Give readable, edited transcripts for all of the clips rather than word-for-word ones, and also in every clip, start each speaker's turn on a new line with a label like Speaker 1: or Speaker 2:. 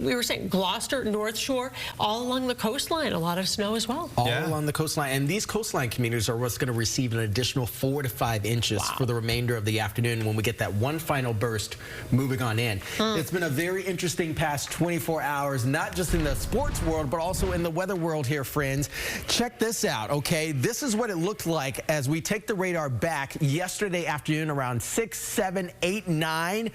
Speaker 1: We were saying Gloucester, North Shore, all along the coastline, a lot of snow as well.
Speaker 2: All along the coastline. And these coastline communities are what's going to receive an additional 4 to 5 inches for the remainder of the afternoon when we get that one final burst moving on in. It's been a very interesting past 24 hours, not just in the sports world, but also in the weather world here, friends. Check this out, okay? This is what it looked like as we take the radar back yesterday afternoon around 6, 7, 8, 9,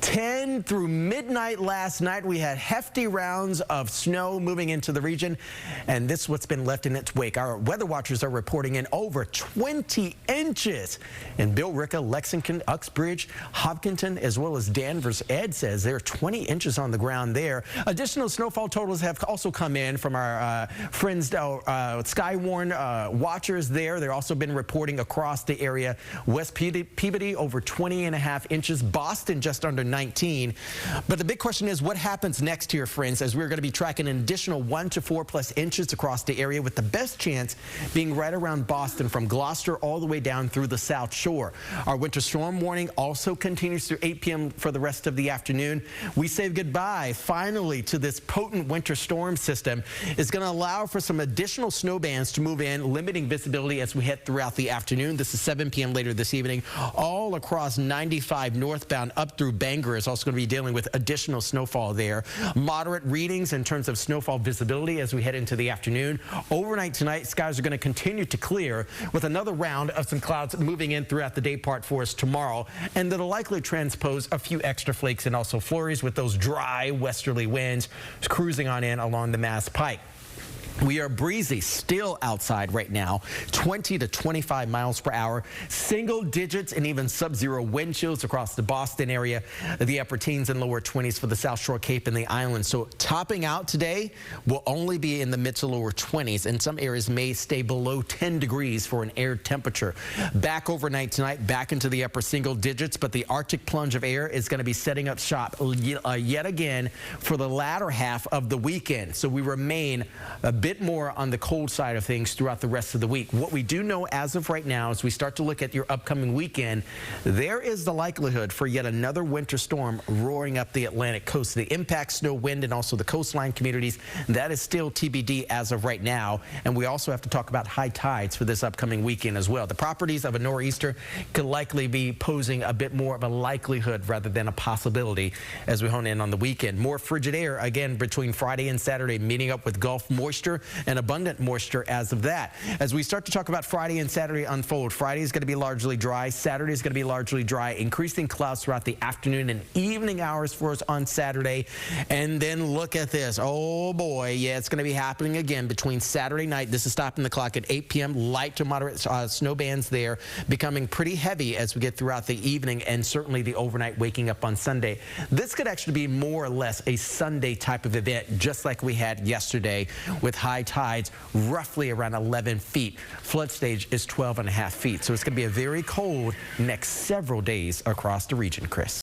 Speaker 2: 10 through midnight last night. We had hefty rounds of snow moving into the region, and this is what's been left in its wake. Our weather watchers are reporting in over 20 inches in Billerica, Lexington, Uxbridge, Hopkinton, as well as Danvers. Ed says there are 20 inches on the ground there. Additional snowfall totals have also come in from our friends, Skywarn watchers there. They've also been reporting across the area. West Peabody over 20.5 inches. Boston just under 19. But the big question is what happens next here, friends, as we're going to be tracking an additional 1 to 4+ inches across the area, with the best chance being right around Boston from Gloucester all the way down through the South Shore. Our winter storm warning also continues through 8 p.m. for the rest of the afternoon. We say goodbye finally to this potent winter storm system. It's going to allow for some additional snow bands to move in, limiting visibility as we head throughout the afternoon. This is 7 p.m. later this evening. All across 95 northbound up through Bangor is also going to be dealing with additional snowfall there. Moderate readings in terms of snowfall visibility as we head into the afternoon. Overnight tonight, skies are going to continue to clear with another round of some clouds moving in throughout the day part for us tomorrow, and that'll likely transpose a few extra flakes and also flurries with those dry westerly winds cruising on in along the Mass Pike. We are breezy still outside right now, 20 to 25 miles per hour, single digits and even sub-zero wind chills across the Boston area, the upper teens and lower 20s for the South Shore, Cape, and the islands. So topping out today will only be in the mid to lower 20s, and some areas may stay below 10 degrees for an air temperature. Back overnight tonight, back into the upper single digits, but the Arctic plunge of air is going to be setting up shop yet again for the latter half of the weekend. So we remain a bit more on the cold side of things throughout the rest of the week. What we do know as of right now, as we start to look at your upcoming weekend, there is the likelihood for yet another winter storm roaring up the Atlantic coast. The impact, snow, wind, and also the coastline communities, that is still TBD as of right now. And we also have to talk about high tides for this upcoming weekend as well. The properties of a nor'easter could likely be posing a bit more of a likelihood rather than a possibility as we hone in on the weekend. More frigid air again between Friday and Saturday, meeting up with Gulf moisture and abundant moisture as of that. As we start to talk about Friday and Saturday unfold, Friday is going to be largely dry. Saturday is going to be largely dry, increasing clouds throughout the afternoon and evening hours for us on Saturday. And then look at this. Oh boy, yeah, it's going to be happening again between Saturday night. This is stopping the clock at 8 p.m. Light to moderate snow bands there, becoming pretty heavy as we get throughout the evening, and certainly the overnight waking up on Sunday. This could actually be more or less a Sunday type of event, just like we had yesterday with high tides roughly around 11 feet. Flood stage is 12.5 feet. So it's going to be a very cold next several days across the region, Chris.